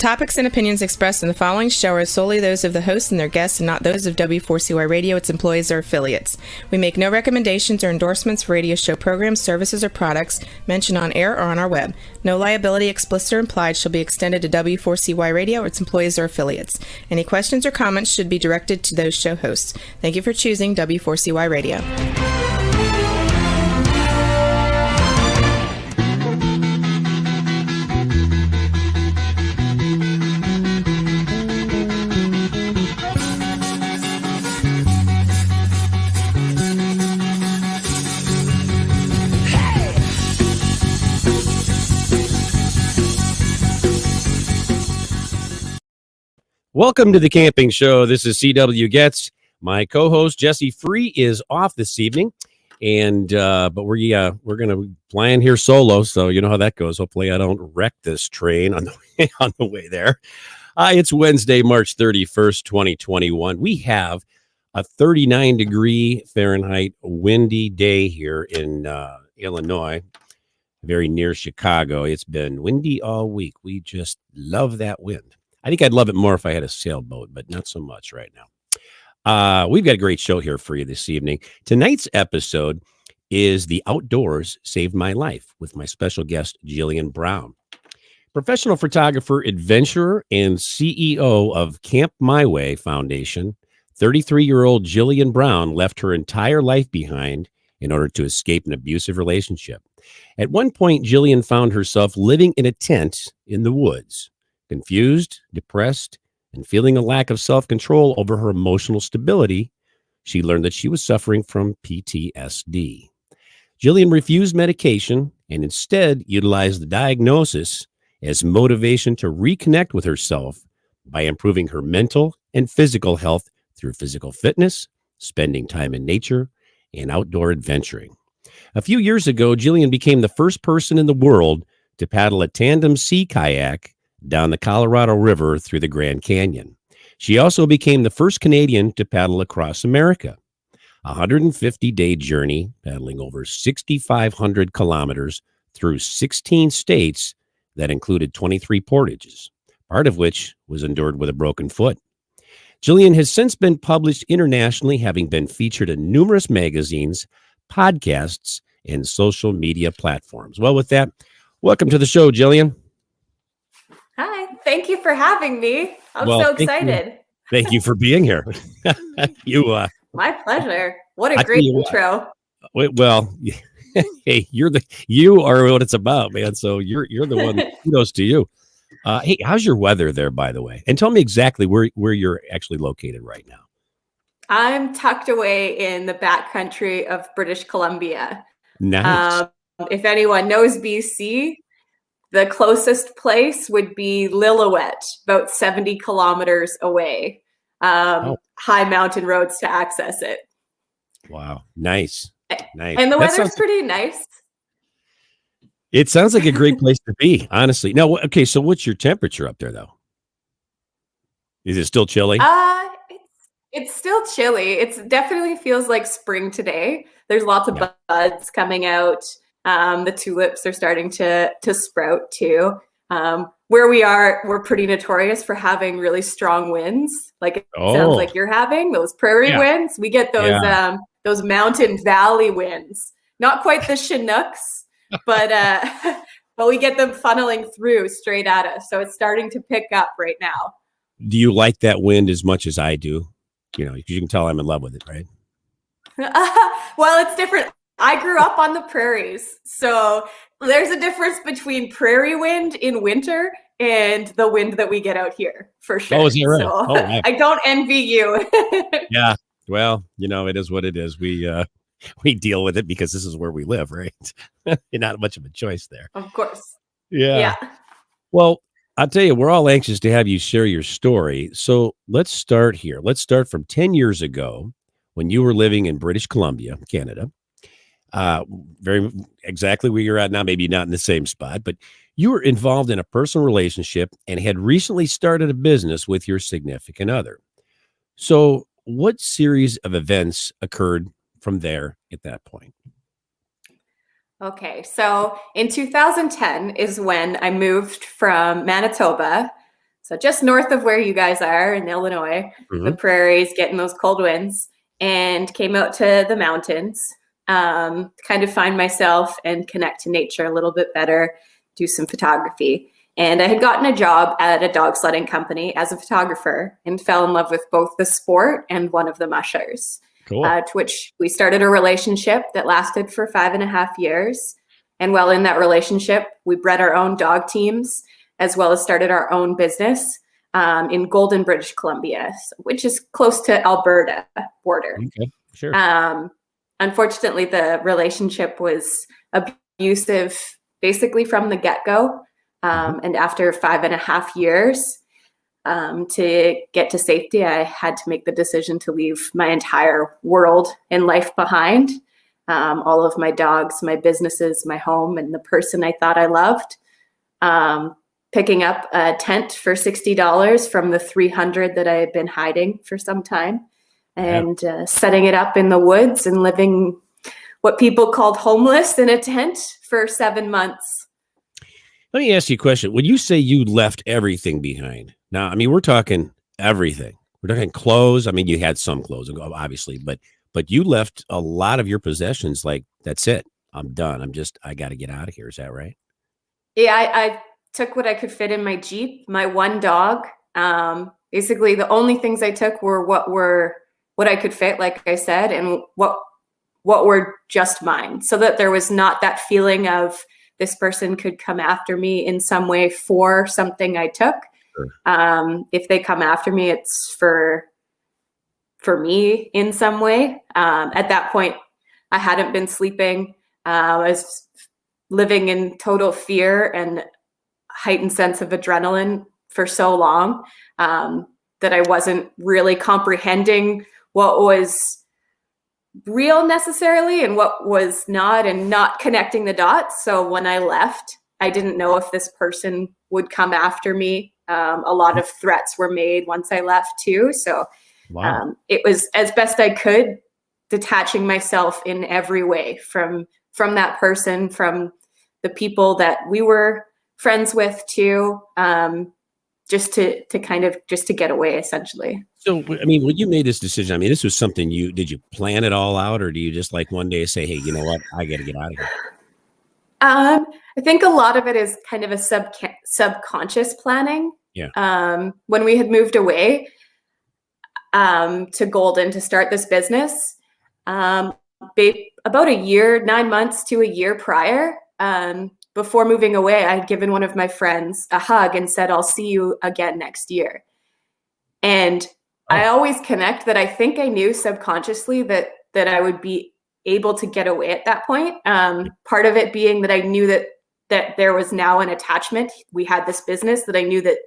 topics and opinions expressed in the following show are solely those of the host and their guests and not those of W4CY Radio, its employees, or affiliates. We make no recommendations or endorsements for radio show programs, services, or products mentioned on air or on our web. No liability, explicit or implied, shall be extended to W4CY Radio or its employees or affiliates. Any questions or comments should be directed to those show hosts. Thank you for choosing W4CY Radio. Welcome to the Camping Show. This is CW Getz. My co-host Jesse Free is off this evening, and but we're gonna flying here solo, so you know how that goes. Hopefully, I don't wreck this train on the way there. It's Wednesday, March 31st, 2021. We have a 39 degree Fahrenheit windy day here in Illinois, very near Chicago. It's been windy all week. We just love that wind. I think I'd love it more if I had a sailboat, but not so much right now. We've got a great show here for you this evening. Tonight's episode is The Outdoors Saved My Life with my special guest, Jillian Brown. Professional photographer, adventurer, and CEO of Camp My Way Foundation, 33-year-old Jillian Brown left her entire life behind in order to escape an abusive relationship. At one point, Jillian found herself living in a tent in the woods. Confused, depressed, and feeling a lack of self-control over her emotional stability, she learned that she was suffering from PTSD. Jillian refused medication and instead utilized the diagnosis as motivation to reconnect with herself by improving her mental and physical health through physical fitness, spending time in nature, and outdoor adventuring. A few years ago, Jillian became the first person in the world to paddle a tandem sea kayak down the Colorado River through the Grand Canyon. She also became the first Canadian to paddle across America. A 150-day journey, paddling over 6,500 kilometers through 16 states that included 23 portages, part of which was endured with a broken foot. Jillian has since been published internationally, having been featured in numerous magazines, podcasts, and social media platforms. Well, with that, welcome to the show, Jillian. Hi, thank you for having me. I'm so excited. Thank you for being here. My pleasure. What a great intro. Well, hey, you are what it's about, man. So you're the one. Kudos to you. Hey, how's your weather there, by the way? And tell me exactly where you're actually located right now. I'm tucked away in the backcountry of British Columbia. Nice. If anyone knows BC, the closest place would be Lillooet, about 70 kilometers away. High mountain roads to access it. Wow. Nice. And the weather's pretty nice. It sounds like a great place to be, honestly. Now, okay, so what's your temperature up there, though? Is it still chilly? It's still chilly. It definitely feels like spring today. There's lots of buds coming out. The tulips are starting to sprout too. Where we are, we're pretty notorious for having really strong winds. Like it sounds like you're having those prairie winds. We get those mountain valley winds. Not quite the Chinooks, but we get them funneling through straight at us. So it's starting to pick up right now. Do you like that wind as much as I do? You know, you can tell I'm in love with it, right? Well, it's different. I grew up on the prairies, so there's a difference between prairie wind in winter and the wind that we get out here, for sure. Oh, is that right? So, wow. I don't envy you. Yeah, well, you know, it is what it is. We deal with it because this is where we live, right? Not much of a choice there. Of course. Yeah. Well, I'll tell you, we're all anxious to have you share your story. So let's start here. Let's start from 10 years ago when you were living in British Columbia, Canada. Very exactly where you're at now, maybe not in the same spot, but you were involved in a personal relationship and had recently started a business with your significant other. So what series of events occurred from there at that point? Okay, so in 2010 is when I moved from Manitoba So just north of where you guys are in Illinois, the prairies, getting those cold winds, and came out to the mountains, kind of find myself and connect to nature a little bit better, do some photography. And I had gotten a job at a dog sledding company as a photographer and fell in love with both the sport and one of the mushers. Cool. To which we started a relationship that lasted for 5.5 years. And while in that relationship, we bred our own dog teams, as well as started our own business in Golden, British Columbia, which is close to Alberta border. Okay, sure. Unfortunately, the relationship was abusive basically from the get-go. And after 5.5 years, to get to safety, I had to make the decision to leave my entire world and life behind. All of my dogs, my businesses, my home, and the person I thought I loved. Picking up a tent for $60 from the $300 that I had been hiding for some time, and setting it up in the woods and living what people called homeless in a tent for 7 months. Let me ask you a question. When you say you left everything behind, now, I mean, we're talking everything. We're talking clothes. I mean, you had some clothes, obviously, but you left a lot of your possessions. Like, that's it. I'm done. I got to get out of here. Is that right? Yeah, I took what I could fit in my Jeep, my one dog. Basically, the only things I took were what I could fit, like I said, and what were just mine, so that there was not that feeling of this person could come after me in some way for something I took. Sure. If they come after me, it's for me in some way. At that point, I hadn't been sleeping. I was living in total fear and heightened sense of adrenaline for so long that I wasn't really comprehending what was real necessarily and what was not, and not connecting the dots. So when I left, I didn't know if this person would come after me. A lot of threats were made once I left too. So it was as best I could, detaching myself in every way from that person, from the people that we were friends with too, just to get away, essentially. So, I mean, when you made this decision, I mean, this was something did you plan it all out, or do you just like one day say, hey, you know what, I got to get out of here? I think a lot of it is kind of a subconscious planning. Yeah. When we had moved away to Golden to start this business, about a year, 9 months to a year prior, before moving away, I had given one of my friends a hug and said, I'll see you again next year. And I always connect that I think I knew subconsciously that I would be able to get away at that point. Part of it being that I knew that there was now an attachment. We had this business that I knew that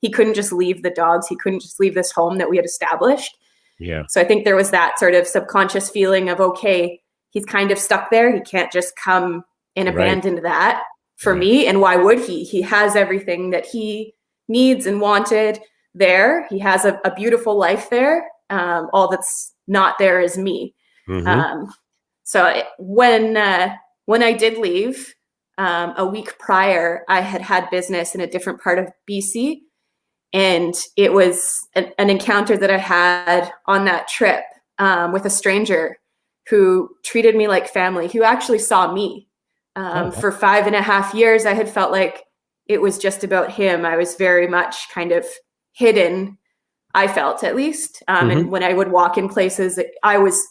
he couldn't just leave the dogs. He couldn't just leave this home that we had established. Yeah. So I think there was that sort of subconscious feeling of, okay, he's kind of stuck there. He can't just come and abandon that for me. And why would he? He has everything that he needs and wanted there. He has a beautiful life there. All that's not there is me. So when I did leave, a week prior, I had business in a different part of BC. And it was an encounter that I had on that trip with a stranger who treated me like family, who actually saw me. For 5.5 years, I had felt like it was just about him. I was very much kind of hidden, I felt, at least. And when I would walk in places, I was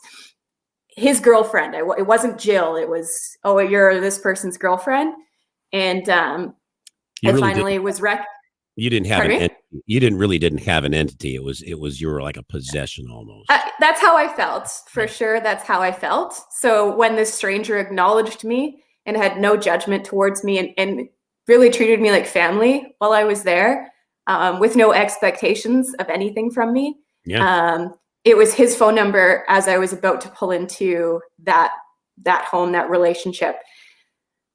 his girlfriend. It wasn't Jill. It was, oh, you're this person's girlfriend. And I finally was You didn't have you didn't have an entity. It was you were like a possession almost. That's how I felt, for sure. That's how I felt. So when this stranger acknowledged me and had no judgment towards me and really treated me like family while I was there, with no expectations of anything from me. Yeah. It was his phone number as I was about to pull into that home, that relationship,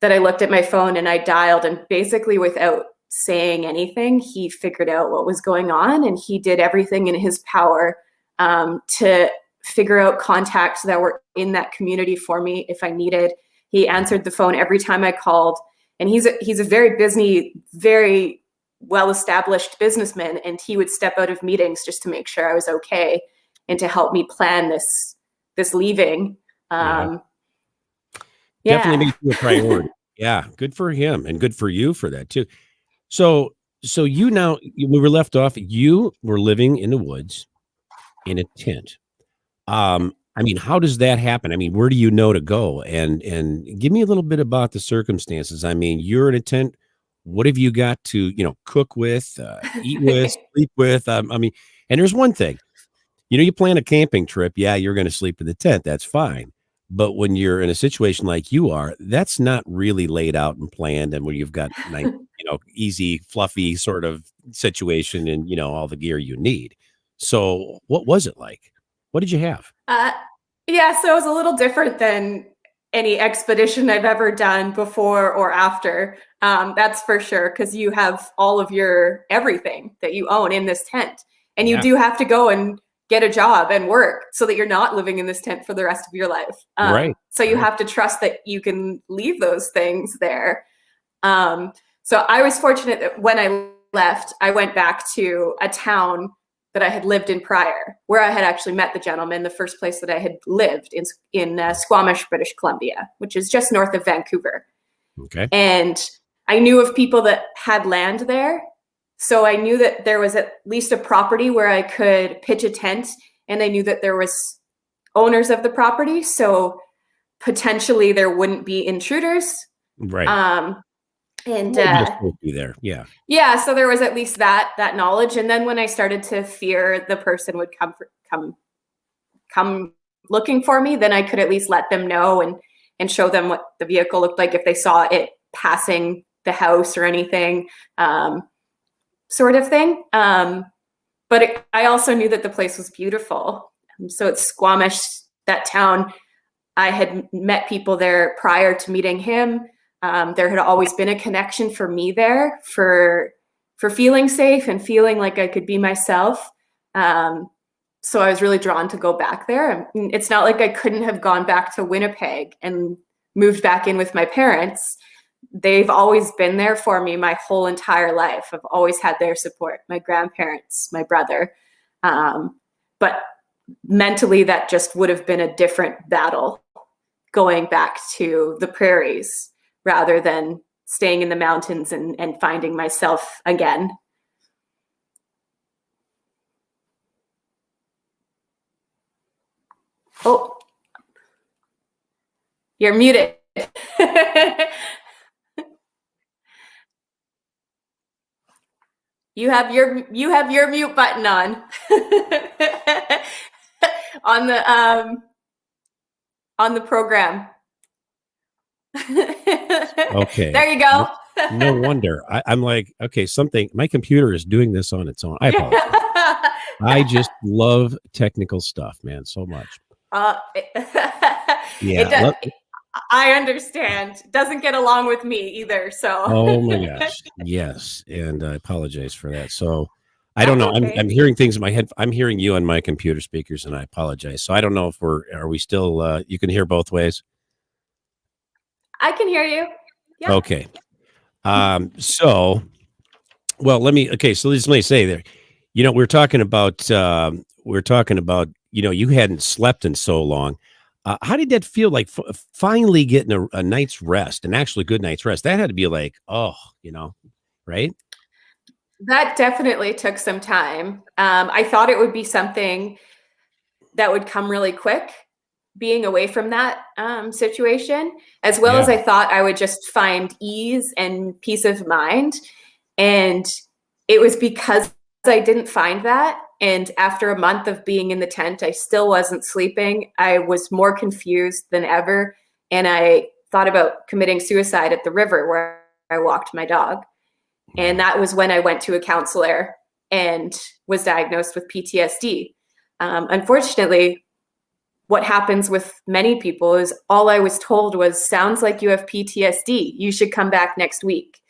that I looked at my phone and I dialed, and basically without saying anything, he figured out what was going on, and he did everything in his power to figure out contacts that were in that community for me if I needed. He answered the phone every time I called, and he's a very busy, very well-established businessman, and he would step out of meetings just to make sure I was okay and to help me plan this leaving. Definitely makes you a priority. Yeah, good for him and good for you for that too. So we were left off. You were living in the woods in a tent. I mean, how does that happen? I mean, where do you know to go? And give me a little bit about the circumstances. I mean, you're in a tent. What have you got to, cook with, eat with, sleep with? I mean, and there's one thing, you plan a camping trip. Yeah, you're going to sleep in the tent. That's fine. But when you're in a situation like you are, that's not really laid out and planned. And when you've got nice, easy, fluffy sort of situation and, all the gear you need. So what was it like? What did you have? Yeah, so it was a little different than any expedition I've ever done before or after. That's for sure, because you have all of your everything that you own in this tent. And you do have to go and get a job and work so that you're not living in this tent for the rest of your life. Right. So you have to trust that you can leave those things there. So I was fortunate that when I left, I went back to a town that I had lived in prior, where I had actually met the gentleman, the first place that I had lived in Squamish, British Columbia, which is just north of Vancouver. Okay. And I knew of people that had land there. So I knew that there was at least a property where I could pitch a tent, and I knew that there was owners of the property. So potentially there wouldn't be intruders. Right. And be there. Yeah. So there was at least that knowledge. And then when I started to fear the person would come looking for me, then I could at least let them know and show them what the vehicle looked like if they saw it passing the house or anything, sort of thing. But I also knew that the place was beautiful. So it's Squamish, that town. I had met people there prior to meeting him. There had always been a connection for me there for feeling safe and feeling like I could be myself. So I was really drawn to go back there. It's not like I couldn't have gone back to Winnipeg and moved back in with my parents. They've always been there for me my whole entire life. I've always had their support, my grandparents, my brother. But mentally, that just would have been a different battle going back to the prairies, rather than staying in the mountains and finding myself again. Oh, you're muted. You have your mute button on. on the program. Okay. There you go. No wonder. I'm like, okay, my computer is doing this on its own. I apologize. I just love technical stuff, man, so much. Yeah. I understand. Doesn't get along with me either. So. Oh my gosh. Yes. And I apologize for that. So I don't know. Okay. I'm hearing things in my head. I'm hearing you on my computer speakers, and I apologize. So I don't know if are we still, you can hear both ways? I can hear you. Yeah. Okay. So let me say there, we're talking about, you hadn't slept in so long. How did that feel like finally getting a night's rest, an actually good night's rest? That had to be like, right? That definitely took some time. I thought it would be something that would come really quick, being away from that situation, as well as I thought I would just find ease and peace of mind. And it was because I didn't find that. And after a month of being in the tent, I still wasn't sleeping. I was more confused than ever. And I thought about committing suicide at the river where I walked my dog. And that was when I went to a counselor and was diagnosed with PTSD. Unfortunately, what happens with many people is all I was told was, sounds like you have PTSD. You should come back next week.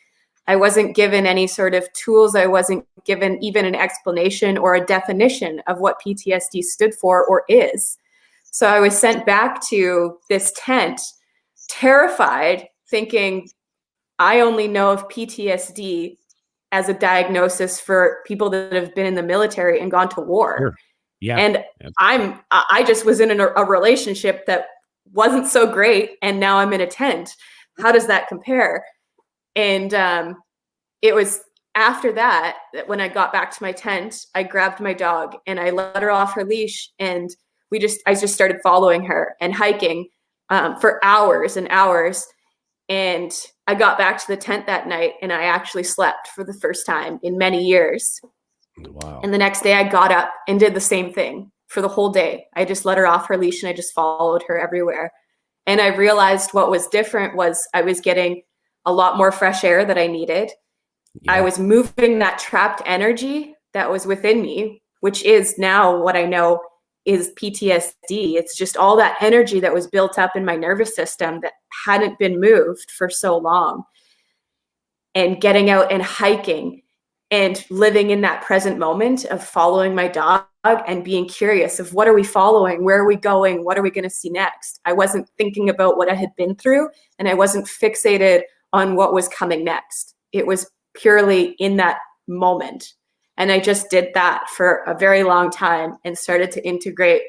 I wasn't given any sort of tools. I wasn't given even an explanation or a definition of what PTSD stood for or is. So I was sent back to this tent, terrified, thinking, I only know of PTSD as a diagnosis for people that have been in the military and gone to war. Sure. Yeah. And I just was in a relationship that wasn't so great, and now I'm in a tent. How does that compare? And it was after that when I got back to my tent, I grabbed my dog and I let her off her leash, and I just started following her and hiking for hours and hours. And I got back to the tent that night, and I actually slept for the first time in many years. Wow. And the next day I got up and did the same thing for the whole day. I just let her off her leash and I just followed her everywhere. And I realized what was different was I was getting a lot more fresh air that I needed. Yeah. I was moving that trapped energy that was within me, which is now what I know is PTSD. It's just all that energy that was built up in my nervous system that hadn't been moved for so long. And getting out and hiking and living in that present moment of following my dog and being curious of what are we following? Where are we going? What are we going to see next? I wasn't thinking about what I had been through, and I wasn't fixated on what was coming next. It was purely in that moment. And I just did that for a very long time and started to integrate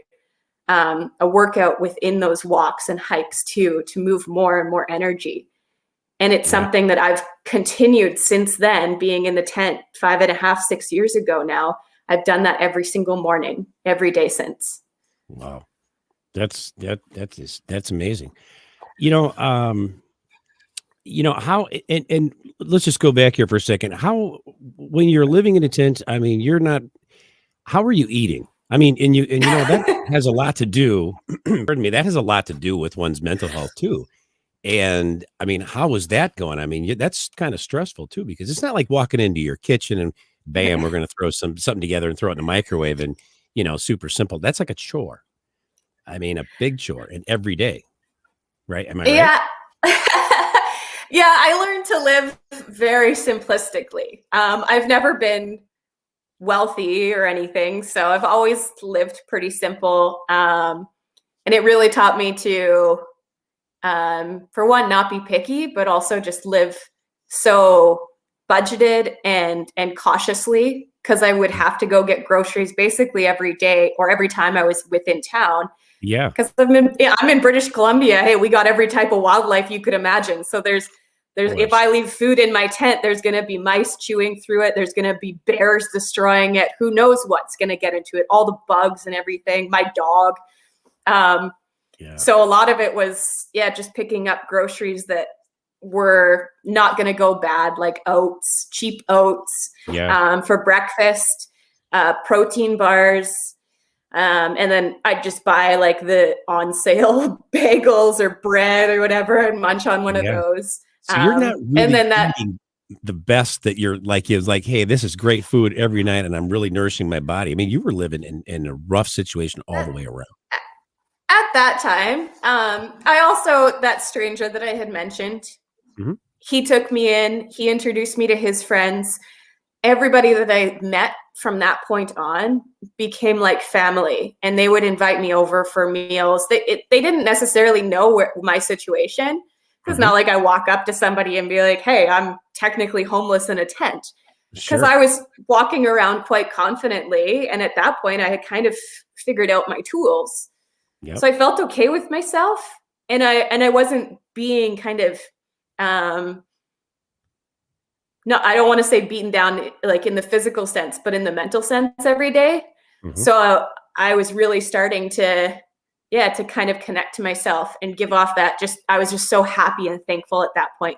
a workout within those walks and hikes too, to move more and more energy. And it's something that I've continued since then, being in the tent 5.5, 6 years ago now. I've done that every single morning, every day since. Wow. That's amazing. You know how, and let's just go back here for a second. How, when you're living in a tent, I mean, how are you eating? I mean, and that has a lot to do, pardon me, that has a lot to do with one's mental health too. And I mean, how was that going? I mean, that's kind of stressful too, because it's not like walking into your kitchen and bam, we're going to throw something together and throw it in the microwave and, super simple. That's like a chore. I mean, a big chore, and every day, right? Am I right? Yeah. Yeah, I learned to live very simplistically. I've never been wealthy or anything, so I've always lived pretty simple. And it really taught me to, for one, not be picky, but also just live so budgeted and cautiously, because I would have to go get groceries basically every day or every time I was within town. Yeah. Because I'm in British Columbia. Hey, we got every type of wildlife you could imagine. So there's if I leave food in my tent, there's going to be mice chewing through it. There's going to be bears destroying it. Who knows what's going to get into it? All the bugs and everything. My dog. So a lot of it was, just picking up groceries that were not going to go bad, like oats, cheap oats for breakfast, protein bars. And then I'd just buy like the on sale bagels or bread or whatever and munch on one of those. So you're not really and then eating the best that you're like, is like, hey, this is great food every night and I'm really nourishing my body. I mean, you were living in a rough situation all the way around. At that time, I also, that stranger that I had mentioned, he took me in, he introduced me to his friends. Everybody that I met from that point on became like family, and they would invite me over for meals. They didn't necessarily know my situation. It's not like I walk up to somebody and be like, hey, I'm technically homeless in a tent. Because I was walking around quite confidently. And at that point, I had kind of figured out my tools. So I felt okay with myself. And I wasn't being kind of, no, I don't want to say beaten down like in the physical sense, but in the mental sense every day. So I was really starting to kind of connect to myself and give off that. I was just so happy and thankful at that point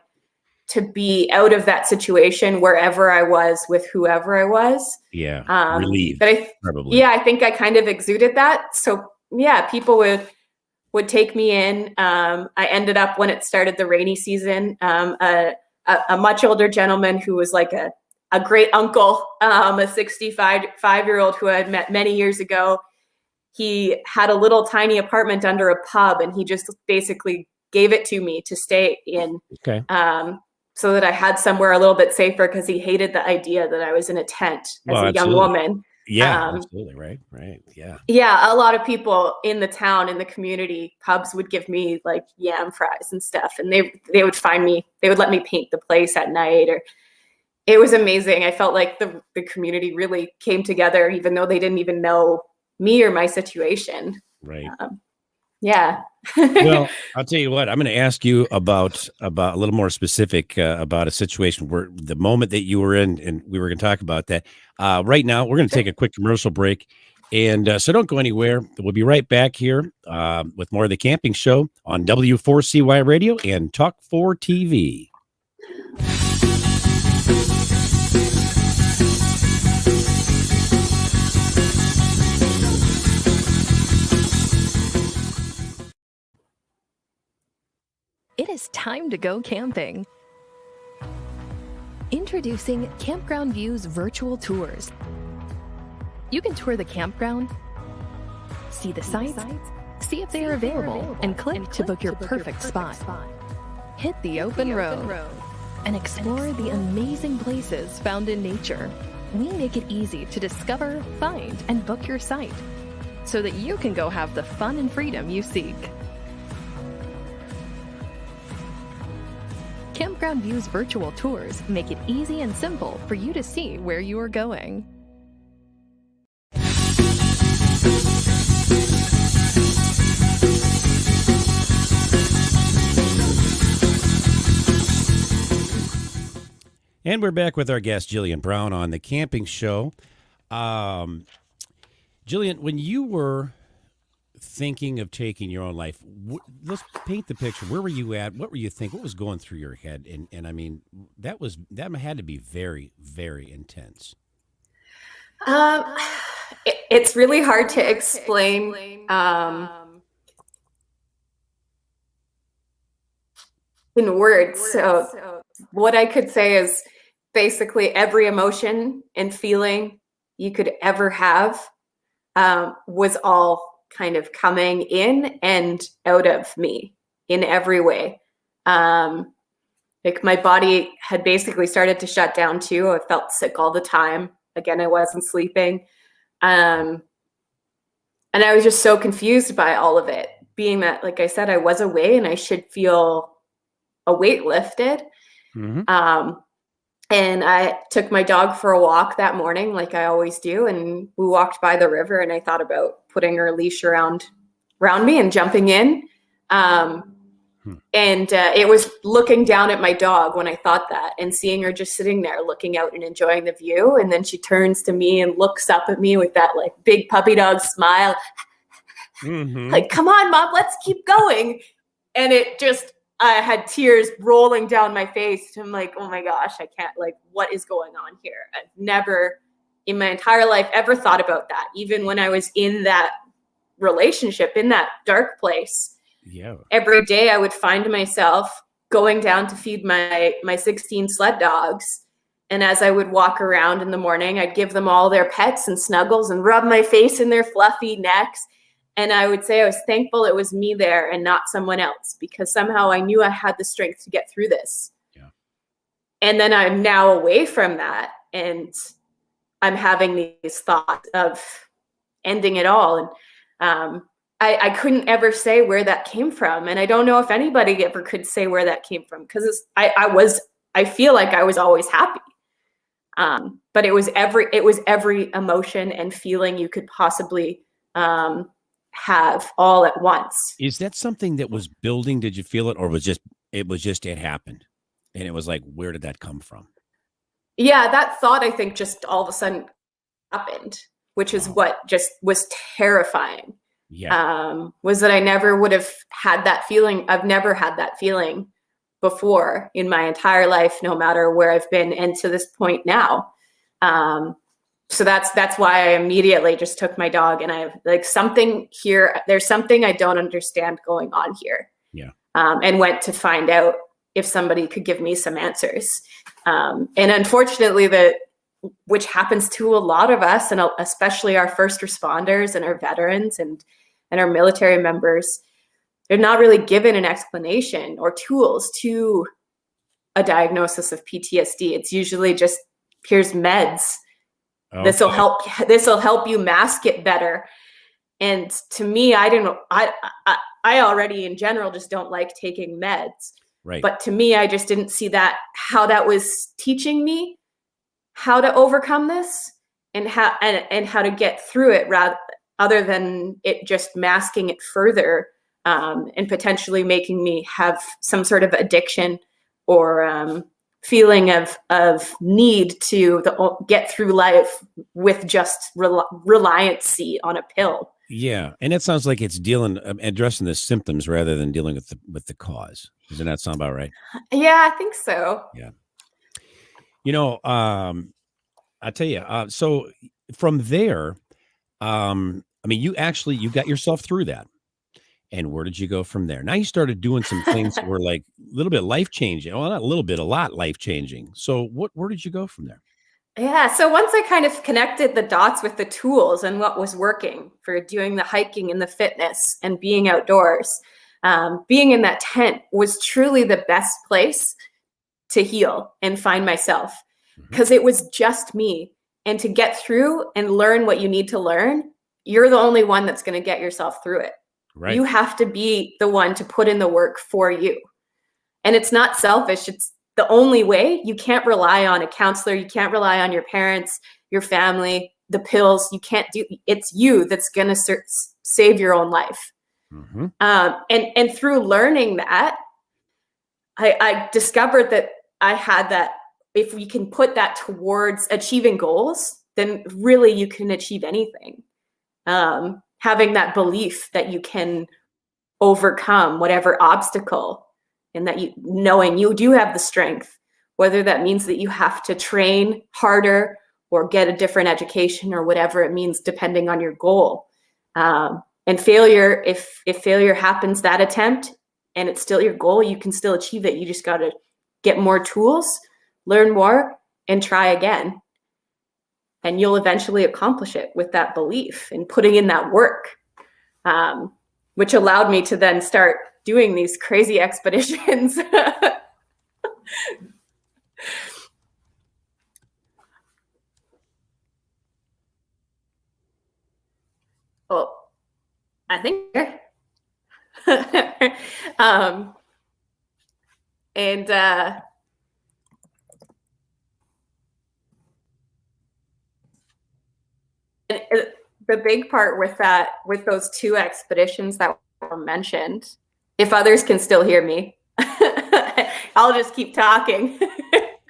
to be out of that situation wherever I was with whoever I was. Yeah. Relieved. But probably. I think I kind of exuded that. So people would take me in. I ended up, when it started the rainy season, a much older gentleman who was like a great uncle, a 65-year-old who I had met many years ago. He had a little tiny apartment under a pub, and he just basically gave it to me to stay in. Okay. So that I had somewhere a little bit safer, because he hated the idea that I was in a tent as a young woman. Yeah, absolutely. Right. Yeah. Yeah. A lot of people in the town, in the community, pubs would give me like yam fries and stuff. And they would find me, they would let me paint the place at night, it was amazing. I felt like the community really came together, even though they didn't even know me or my situation. Right. Yeah. Well, I'll tell you what, I'm going to ask you about a little more specific about a situation where the moment that you were in, and we were going to talk about that. Right now, we're going to take a quick commercial break. And so don't go anywhere. We'll be right back here with more of the Camping Show on W4CY Radio and Talk 4 TV. It is time to go camping. Introducing Campground Views virtual tours. You can tour the campground, see the sites, see if they are available, and click to book your perfect spot. Hit the open road and explore the amazing places found in nature. We make it easy to discover, find, and book your site so that you can go have the fun and freedom you seek. Campground Views virtual tours make it easy and simple for you to see where you are going. And we're back with our guest, Jillian Brown, on the Camping Show. Jillian, when you were thinking of taking your own life, let's paint the picture. Where were you at? What were you thinking? What was going through your head? And I mean, that had to be very, very intense. It's really hard to explain. In words. So what I could say is basically every emotion and feeling you could ever have was all kind of coming in and out of me in every way. Like my body had basically started to shut down too. I felt sick all the time. Again, I wasn't sleeping. And I was just so confused by all of it, being that, like I said, I was away and I should feel a weight lifted. Mm-hmm. And I took my dog for a walk that morning, like I always do. And we walked by the river and I thought about putting her leash around me and jumping in. And it was looking down at my dog when I thought that, and seeing her just sitting there looking out and enjoying the view. And then she turns to me and looks up at me with that like big puppy dog smile. Mm-hmm. Like, come on, Mom, let's keep going. And it just, I had tears rolling down my face. I'm like, oh my gosh, I can't, like, what is going on here? I've never in my entire life ever thought about that. Even when I was in that relationship, in that dark place. Yeah. Every day I would find myself going down to feed my 16 sled dogs. And as I would walk around in the morning, I'd give them all their pets and snuggles and rub my face in their fluffy necks. And I would say I was thankful it was me there and not someone else, because somehow I knew I had the strength to get through this. Yeah. And then I'm now away from that, and I'm having these thoughts of ending it all. And I couldn't ever say where that came from. And I don't know if anybody ever could say where that came from, because I feel like I was always happy. But it was every emotion and feeling you could possibly have all at once. Is that something that was building? Did you feel it, or it happened and it was like, where did that come from? Yeah, that thought, I think, just all of a sudden happened, which is what just was terrifying. Yeah. Was that I never would have had that feeling. I've never had that feeling before in my entire life, no matter where I've been, and to this point now. So that's why I immediately just took my dog, and I have like something here. There's something I don't understand going on here. Yeah. And went to find out if somebody could give me some answers. And unfortunately, which happens to a lot of us, and especially our first responders and our veterans and our military members, they're not really given an explanation or tools to a diagnosis of PTSD. It's usually just, here's meds. Okay. This will help you mask it better. And to me, I already in general just don't like taking meds. Right. But to me, I just didn't see how that was teaching me how to overcome this and how to get through it other than it just masking it further, and potentially making me have some sort of addiction or feeling of need to get through life with just reliancy on a pill. Yeah, and it sounds like it's addressing the symptoms rather than dealing with the cause. Doesn't that sound about right? Yeah, I think so. Yeah. I tell you. So from there, I mean, you got yourself through that. And where did you go from there? Now you started doing some things that were like a little bit life changing. Well, not a little bit, a lot life changing. So where did you go from there? Yeah. So once I kind of connected the dots with the tools and what was working for doing the hiking and the fitness and being outdoors, being in that tent was truly the best place to heal and find myself, because it was just me. And to get through and learn what you need to learn, you're the only one that's going to get yourself through it. Right. You have to be the one to put in the work for you. And it's not selfish. It's the only way. You can't rely on a counselor. You can't rely on your parents, your family, the pills. You can't it's you that's going to save your own life. Mm-hmm. And through learning that, I discovered that I had that. If we can put that towards achieving goals, then really you can achieve anything. Having that belief that you can overcome whatever obstacle, and that knowing you do have the strength, whether that means that you have to train harder or get a different education or whatever it means, depending on your goal. And failure, if failure happens that attempt and it's still your goal, you can still achieve it. You just got to get more tools, learn more, and try again. And you'll eventually accomplish it with that belief and putting in that work, which allowed me to then start doing these crazy expeditions. Well, I think, and the big part with those 2 expeditions that were mentioned, if others can still hear me, I'll just keep talking.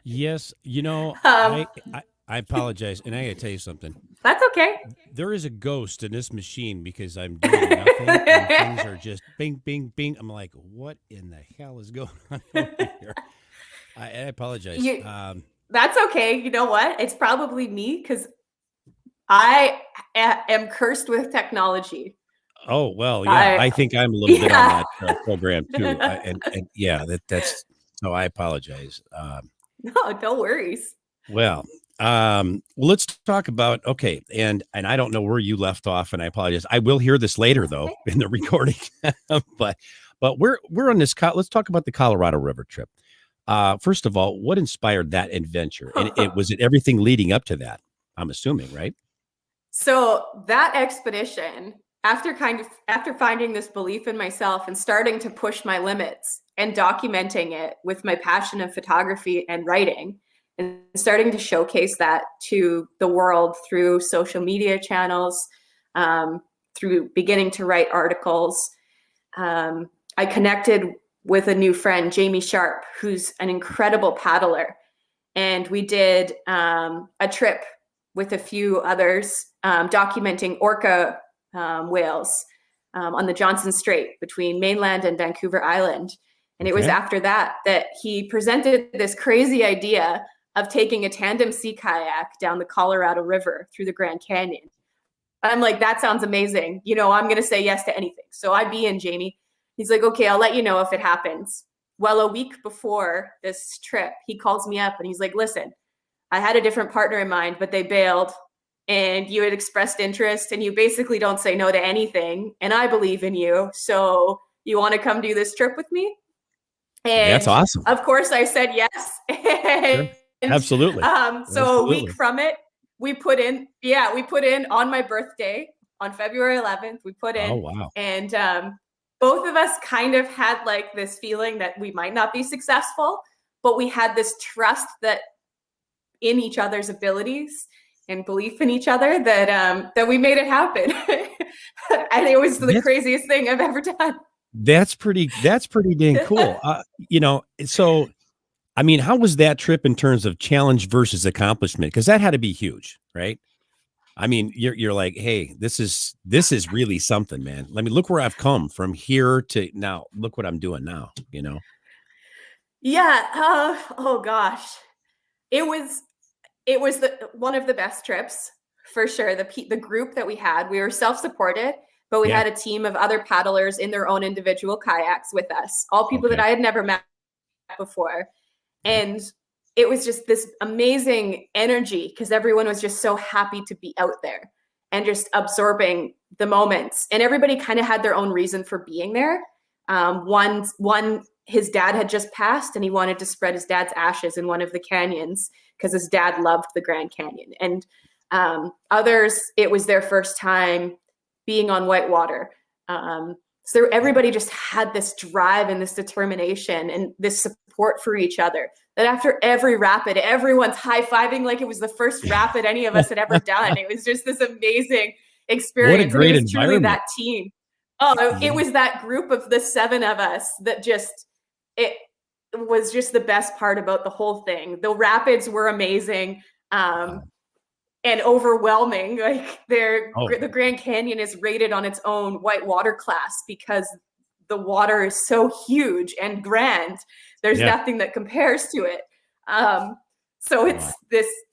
Yes. I apologize. And I got to tell you something. That's okay. There is a ghost in this machine because I'm doing nothing and things are just bing, bing, bing. I'm like, what in the hell is going on over here? I apologize. That's okay. You know what? It's probably me, because I am cursed with technology. Oh, well, yeah. I think I'm a little bit on that program too. That's so I apologize. No worries. Well, let's talk about, okay. And I don't know where you left off, and I apologize. I will hear this later though in the recording, but we're on this. Let's talk about the Colorado River trip. First of all, what inspired that adventure? And was it everything leading up to that? I'm assuming, right? So that expedition, after finding this belief in myself and starting to push my limits and documenting it with my passion of photography and writing, and starting to showcase that to the world through social media channels, through beginning to write articles, I connected with a new friend, Jamie Sharp, who's an incredible paddler. And we did a trip with a few others, documenting orca whales on the Johnson Strait between mainland and Vancouver Island. And it was after that he presented this crazy idea of taking a tandem sea kayak down the Colorado River through the Grand Canyon. I'm like, that sounds amazing. I'm going to say yes to anything. So I be in Jamie. He's like, okay, I'll let you know if it happens. Well, a week before this trip, he calls me up and he's like, listen, I had a different partner in mind, but they bailed, and you had expressed interest, and you basically don't say no to anything. And I believe in you. So you want to come do this trip with me? And that's awesome. Of course I said yes. Sure. Absolutely. So a week from it, we put in on my birthday on February 11th, we put in. Oh, wow. And both of us kind of had like this feeling that we might not be successful, but we had this trust that in each other's abilities and belief in each other that we made it happen. And it was the craziest thing I've ever done. That's pretty dang cool. So, I mean, how was that trip in terms of challenge versus accomplishment? Because that had to be huge, right? I mean, you're like, hey, this is really something, man. Let me look where I've come from here to now. Look what I'm doing now, Yeah. Oh gosh, it was one of the best trips for sure. The group that we had, we were self-supported, but we had a team of other paddlers in their own individual kayaks with us, all people that I had never met before. And it was just this amazing energy because everyone was just so happy to be out there and just absorbing the moments. And everybody kind of had their own reason for being there. One, his dad had just passed and he wanted to spread his dad's ashes in one of the canyons because his dad loved the Grand Canyon. And others, it was their first time being on whitewater. So everybody just had this drive and this determination and this support for each other that after every rapid, everyone's high-fiving like it was the first rapid any of us had ever done. It was just this amazing experience. What a great and it was truly environment. that team. Oh, it was that group of the 7 of us that it was just the best part about the whole thing. The rapids were amazing. And overwhelming. Like the Grand Canyon is rated on its own whitewater class because the water is so huge and grand. There's nothing that compares to it. So it's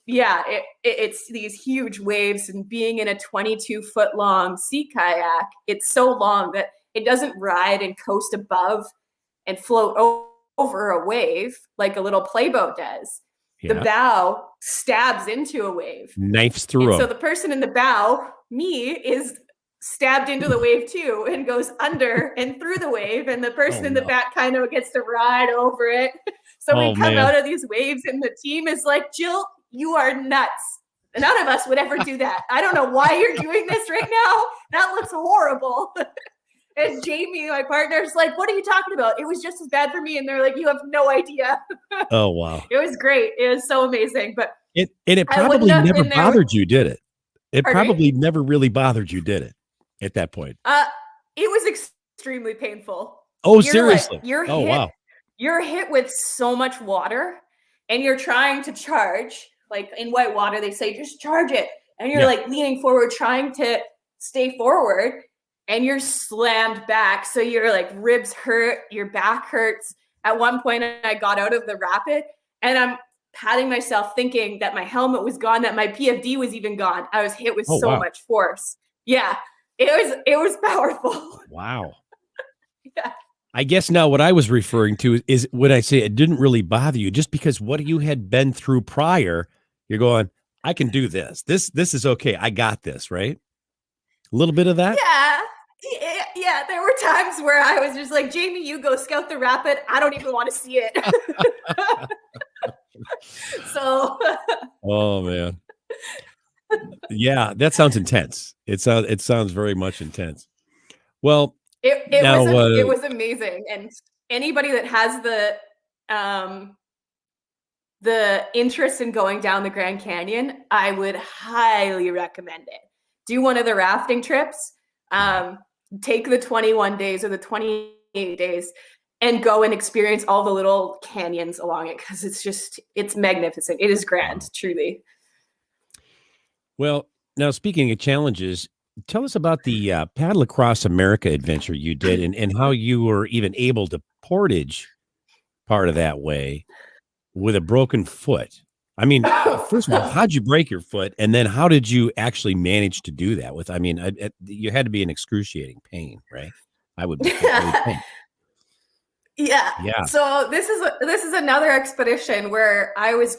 it's these huge waves and being in a 22-foot long sea kayak. It's so long that it doesn't ride and coast above and float over a wave like a little playboat does. The bow stabs into a wave. Knifes through So the person in the bow, me, is stabbed into the wave too and goes under and through the wave. And the person in the back kind of gets to ride over it. So we come out of these waves and the team is like, Jill, you are nuts. None of us would ever do that. I don't know why you're doing this right now. That looks horrible. And Jamie, my partner, is like, what are you talking about? It was just as bad for me. And they're like, you have no idea. Oh, wow. It was great. It was so amazing. But it probably never bothered you, did it? It probably never really bothered you, did it, at that point? It was extremely painful. Oh, seriously? Wow. You're hit with so much water and you're trying to charge. Like in whitewater, they say, just charge it. And you're like leaning forward, trying to stay forward. And you're slammed back. So your like ribs hurt, your back hurts. At one point I got out of the rapid and I'm patting myself thinking that my helmet was gone, that my PFD was even gone. I was hit with so much force. Yeah, it was powerful. Wow. I guess now what I was referring to is when I say it didn't really bother you, just because what you had been through prior, you're going, I can do this. This is okay. I got this, right? A little bit of that? Yeah, there were times where I was just like, Jamie, you go scout the rapid. I don't even want to see it. So. Oh, man. Yeah, that sounds intense. It sounds very much intense. Well, it was amazing. And anybody that has the interest in going down the Grand Canyon, I would highly recommend it. Do one of the rafting trips. Take the 21 days or the 28 days and go and experience all the little canyons along it because it's magnificent. It is grand, truly. Well, now speaking of challenges, tell us about the Paddle Across America adventure you did and how you were even able to portage part of that way with a broken foot. I mean, first of all, how'd you break your foot? And then how did you actually manage to do that you had to be in excruciating pain, right? I would be. Yeah. So this is another expedition where I was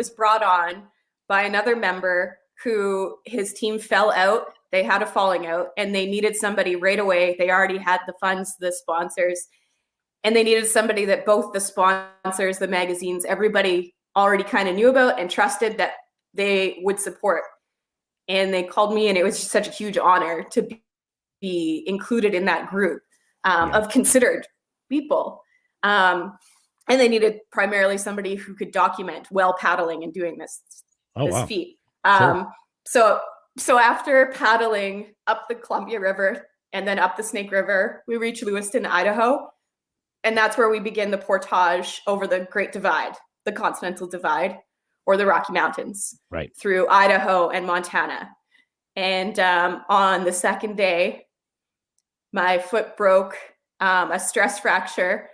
brought on by another member who his team fell out. They had a falling out and they needed somebody right away. They already had the funds, the sponsors, and they needed somebody that both the sponsors, the magazines, everybody already kind of knew about and trusted that they would support. And they called me and it was just such a huge honor to be included in that group of considered people. And And they needed primarily somebody who could document well paddling and doing this wow. feat. Sure. So after paddling up the Columbia River and then up the Snake River, we reached Lewiston, Idaho. And that's where we begin the portage over the Great Divide, the Continental Divide, or the Rocky Mountains, right, through Idaho and Montana. And on the second day, my foot broke a stress fracture,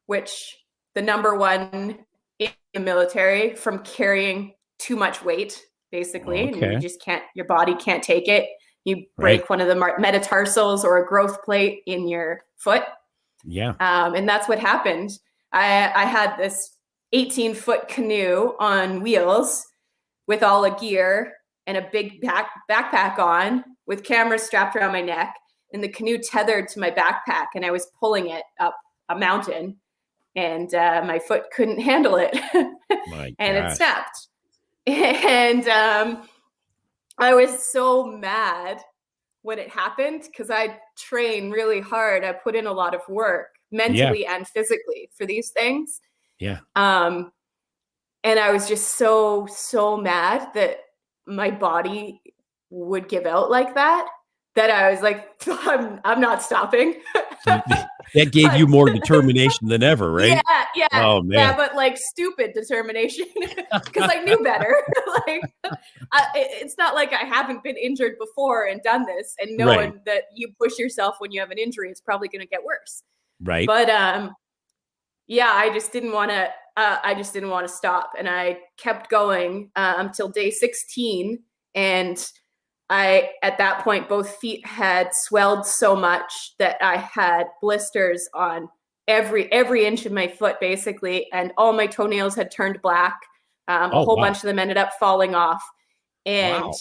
which the number one in the military from carrying too much weight, basically. Okay. And you just can't, your body can't take it. You break one of the metatarsals or a growth plate in your foot. Yeah. And that's what happened. I had this 18-foot canoe on wheels with all the gear and a big backpack on with cameras strapped around my neck, and the canoe tethered to my backpack, and I was pulling it up a mountain, and my foot couldn't handle it. And it snapped. And I was so mad when it happened because I trained really hard. I put in a lot of work mentally and physically for these things. Yeah. And I was just so mad that my body would give out like that I was like, I'm not stopping. That gave you more determination than ever, right? Yeah. Oh, man. Yeah, but like stupid determination because I knew better. It's not like I haven't been injured before and done this, and knowing that you push yourself when you have an injury, it's probably going to get worse. Right. But I just didn't want to. I just didn't want to stop, and I kept going until day 16. And at that point, both feet had swelled so much that I had blisters on every inch of my foot, basically, and all my toenails had turned black. A whole bunch of them ended up falling off, and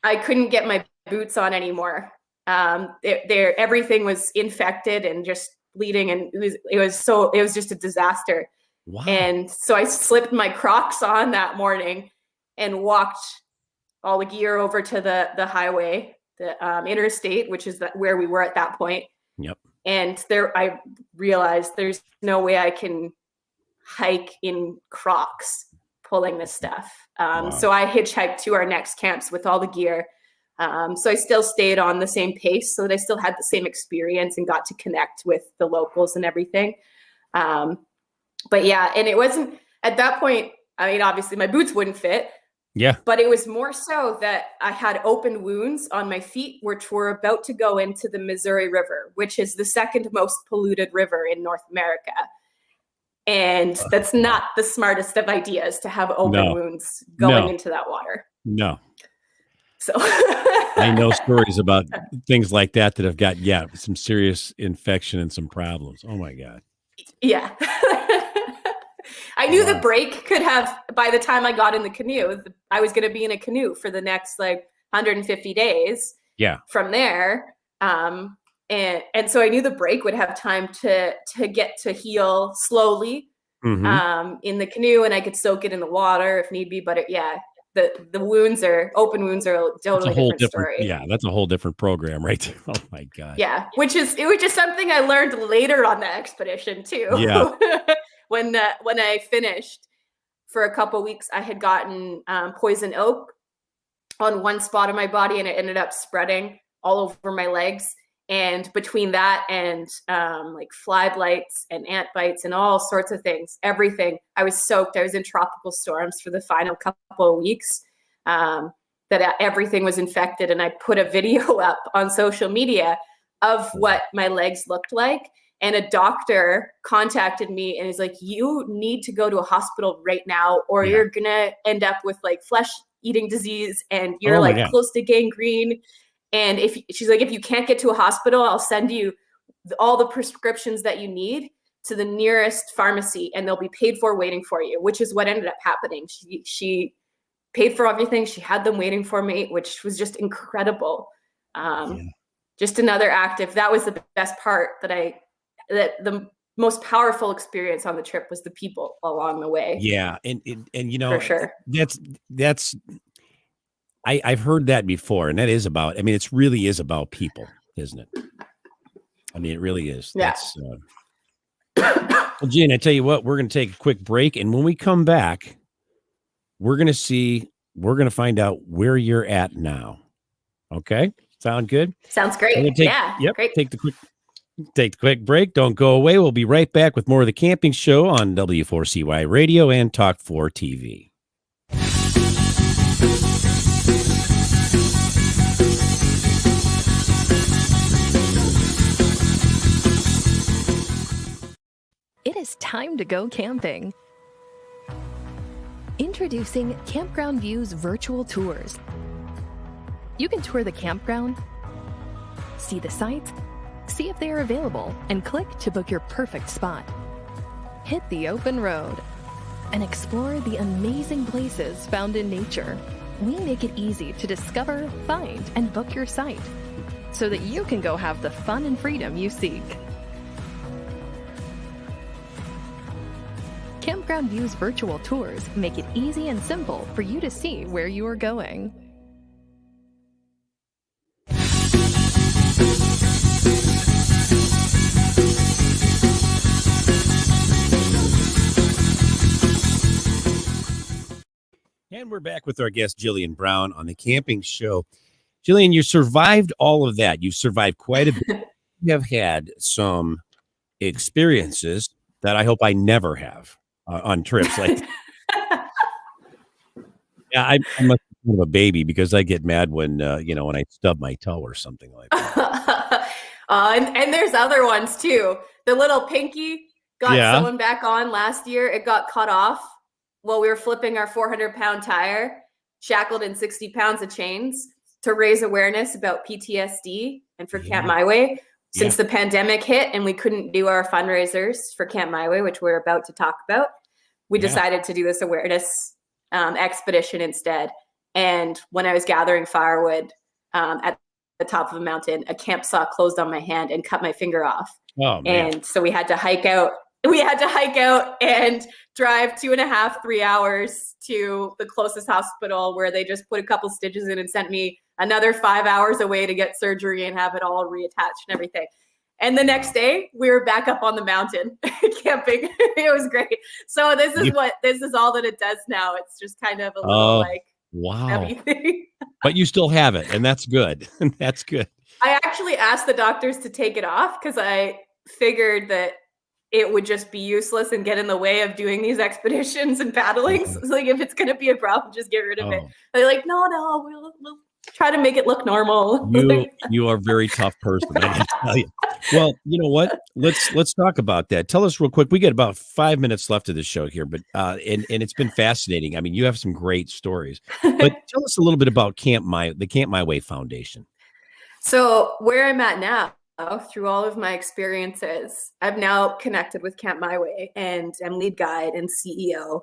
I couldn't get my boots on anymore. Everything was infected and just bleeding, and it was just a disaster. Wow. And so I slipped my Crocs on that morning and walked all the gear over to the highway, the interstate, which is where we were at that point. Yep. And I realized there's no way I can hike in Crocs pulling this stuff. So I hitchhiked to our next camps with all the gear. So I still stayed on the same pace so that I still had the same experience and got to connect with the locals and everything. But yeah, and it wasn't at that point, I mean, obviously my boots wouldn't fit. Yeah. But it was more so that I had open wounds on my feet, which were about to go into the Missouri River, which is the second most polluted river in North America. And that's not the smartest of ideas to have open wounds going into that water. No. So I know stories about things like that have got, some serious infection and some problems. Oh my God. Yeah. I knew the break could have, by the time I got in the canoe, I was going to be in a canoe for the next 150 days. Yeah. From there. And so I knew the break would have time to get to heal slowly in the canoe, and I could soak it in the water if need be. But the open wounds are a totally different story. Yeah, that's a whole different program, right? Oh my God. Yeah, which is something I learned later on the expedition too. Yeah. When I finished, for a couple weeks, I had gotten poison oak on one spot of my body, and it ended up spreading all over my legs. And between that and fly blights and ant bites and all sorts of things, everything, I was soaked. I was in tropical storms for the final couple of weeks. That everything was infected, and I put a video up on social media of what my legs looked like. And a doctor contacted me and is like, you need to go to a hospital right now, or you're going to end up with flesh eating disease, and you're close to gangrene. And if you can't get to a hospital, I'll send you all the prescriptions that you need to the nearest pharmacy, and they'll be paid for waiting for you, which is what ended up happening. She paid for everything. She had them waiting for me, which was just incredible. Just another active. That was the best part that the most powerful experience on the trip was the people along the way. Yeah. And for sure. That's, I've heard that before, and that is about, it really is about people, isn't it? It really is. Yeah. Well, Gene, I tell you what, we're going to take a quick break. And when we come back, we're going to find out where you're at now. Okay. Sound good? Sounds great. Great. Take the quick break. Don't go away. We'll be right back with more of the Camping Show on W4CY Radio and Talk 4 TV. It is time to go camping. Introducing Campground Views virtual tours. You can tour the campground, see the sights, see if they are available, and click to book your perfect spot. Hit the open road and explore the amazing places found in nature. We make it easy to discover, find, and book your site so that you can go have the fun and freedom you seek. Campground Views virtual tours make it easy and simple for you to see where you are going. And we're back with our guest, Jillian Brown, on the Camping Show. Jillian, you survived all of that. You've survived quite a bit. You have had some experiences that I hope I never have on trips. Like, yeah, I must be kind of a baby because I get mad when when I stub my toe or something like that. And there's other ones too. The little pinky got sewn back on last year. It got cut off while we were flipping our 400-pound tire, shackled in 60 pounds of chains to raise awareness about PTSD and for Camp My Way. Since the pandemic hit and we couldn't do our fundraisers for Camp My Way, which we're about to talk about, we decided to do this awareness expedition instead. And when I was gathering firewood at the top of a mountain, a camp saw closed on my hand and cut my finger off. Oh, man. And so we had to hike out. We had to hike out and drive 2.5, 3 hours to the closest hospital where they just put a couple stitches in and sent me another 5 hours away to get surgery and have it all reattached and everything. And the next day we were back up on the mountain camping. It was great. So this is all that it does now. It's just kind of a little heavy thing. But you still have it, and that's good. That's good. I actually asked the doctors to take it off because I figured that it would just be useless and get in the way of doing these expeditions and paddling. So like, if it's going to be a problem, just get rid of it. They're like, no, we'll try to make it look normal. You are a very tough person, I can tell you. Well, you know what? Let's talk about that. Tell us real quick. We got about 5 minutes left of the show here, but and it's been fascinating. I mean, you have some great stories. But tell us a little bit about the Camp My Way Foundation. So where I'm at now, through all of my experiences, I've now connected with Camp My Way and I'm lead guide and CEO,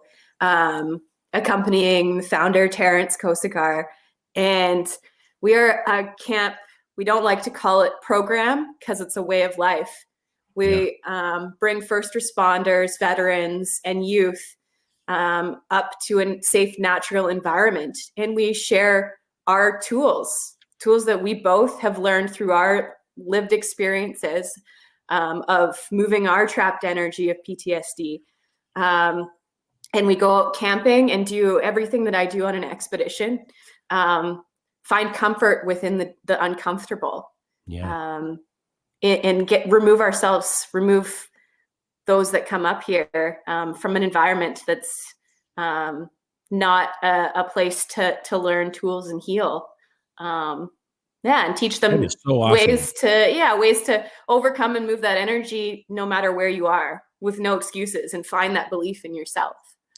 accompanying the founder, Terrence Kosakar. And we are a camp, we don't like to call it program because it's a way of life. We bring first responders, veterans, and youth up to a safe, natural environment. And we share our tools that we both have learned through our lived experiences of moving our trapped energy of PTSD. And we go out camping and do everything that I do on an expedition. Find comfort within the uncomfortable. And remove those that come up here from an environment that's not a place to learn tools and heal. And teach them ways to overcome and move that energy no matter where you are with no excuses and find that belief in yourself.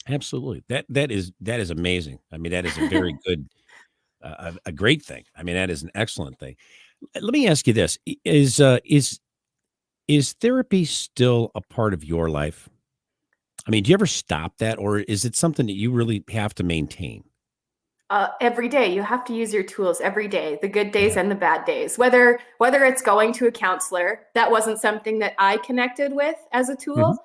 Absolutely. That is amazing. I mean, that is a very good, a great thing. I mean, that is an excellent thing. Let me ask you this. Is therapy still a part of your life? I mean, do you ever stop that, or is it something that you really have to maintain? Every day you have to use your tools every day, the good days and the bad days, whether it's going to a counselor. That wasn't something that I connected with as a tool,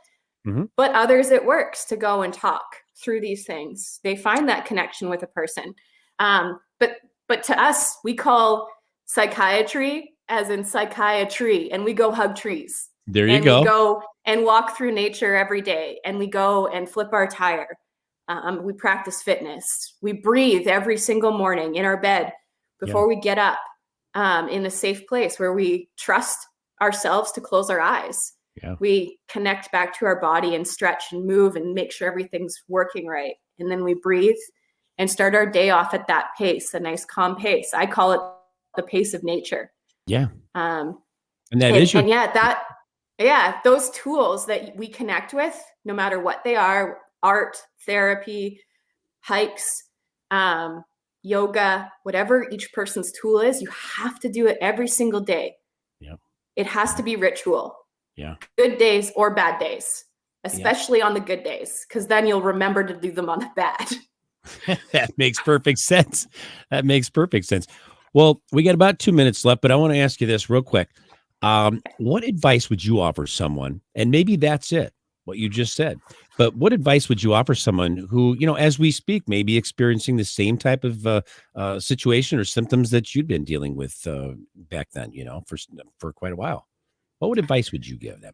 but others it works to go and talk through these things. They find that connection with a person. But to us, we call psychiatry as in psychiatry, and we go hug trees. There you go. We go and walk through nature every day. And we go and flip our tire. We practice fitness. We breathe every single morning in our bed before we get up, in a safe place where we trust ourselves to close our eyes. Yeah. We connect back to our body and stretch and move and make sure everything's working right. And then we breathe and start our day off at that pace, a nice calm pace. I call it the pace of nature. Yeah. And that is your- those tools that we connect with, no matter what they are, art, therapy, hikes, yoga, whatever each person's tool is, you have to do it every single day. Yeah. It has to be ritual. Yeah. Good days or bad days, especially on the good days, because then you'll remember to do them on the bad. That makes perfect sense. Well, we got about 2 minutes left, but I want to ask you this real quick. What advice would you offer someone? And maybe that's it, what you just said. But what advice would you offer someone who, as we speak, may be experiencing the same type of situation or symptoms that you'd been dealing with back then, for quite a while? What advice would you give them?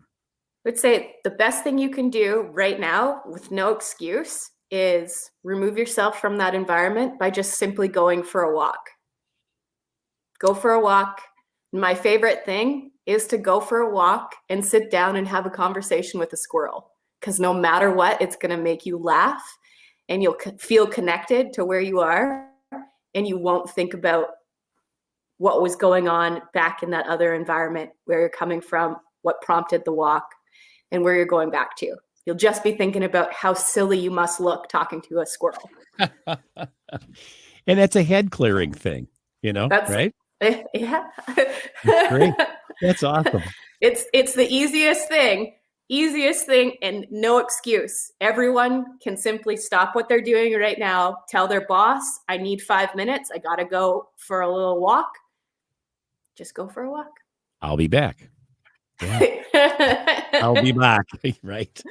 I would say the best thing you can do right now with no excuse is remove yourself from that environment by just simply going for a walk. Go for a walk. My favorite thing is to go for a walk and sit down and have a conversation with a squirrel, because no matter what, it's going to make you laugh and you'll feel connected to where you are, and you won't think about what was going on back in that other environment, where you're coming from, what prompted the walk, and where you're going back to. You'll just be thinking about how silly you must look talking to a squirrel. And that's a head clearing thing, right? Yeah. That's great. That's awesome. It's the easiest thing and no excuse. Everyone can simply stop what they're doing right now, tell their boss, I need 5 minutes. I got to go for a little walk. Just go for a walk. I'll be back. Yeah. I'll be back. Right.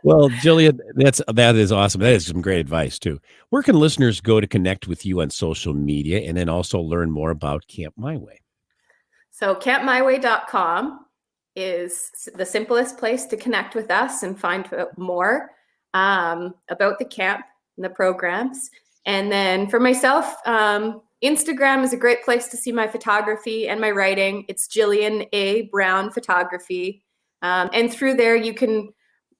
Well, Jillian, that is awesome. That is some great advice too. Where can listeners go to connect with you on social media and then also learn more about Camp My Way? So campmyway.com is the simplest place to connect with us and find out more about the camp and the programs. And then for myself, Instagram is a great place to see my photography and my writing. It's Jillian A. Brown Photography. And through there, you can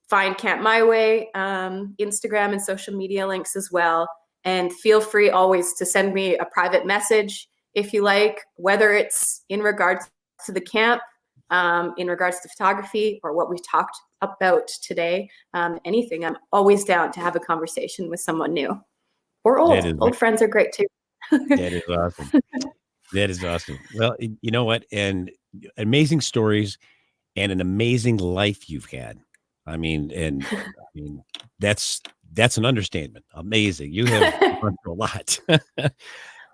find Camp My Way, Instagram and social media links as well. And feel free always to send me a private message if you like, whether it's in regards to the camp, in regards to photography, or what we talked about today. Anything. I'm always down to have a conversation with someone new or old. Old friends are great too. That is awesome. That is awesome. Well, you know what? And amazing stories and an amazing life you've had. I mean, that's an understatement. Amazing. You have gone through a lot.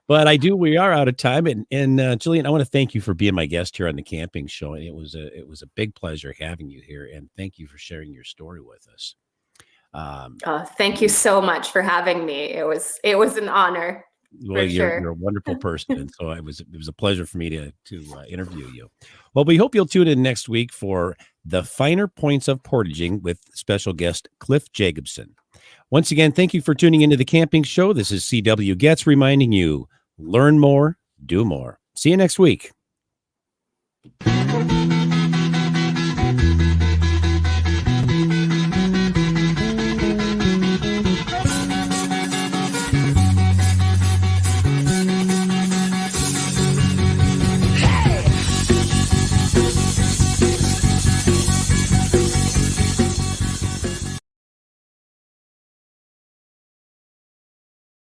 But we are out of time. And Jillian, I want to thank you for being my guest here on the Camping Show. And it was a big pleasure having you here. And thank you for sharing your story with us. Thank you so much for having me. It was an honor. Well, you're a wonderful person, and so it was a pleasure for me to interview you. Well, we hope you'll tune in next week for The Finer Points of Portaging with special guest Cliff Jacobson. Once again, thank you for tuning into the Camping Show. This is CW Getz reminding you, learn more, do more. See you next week.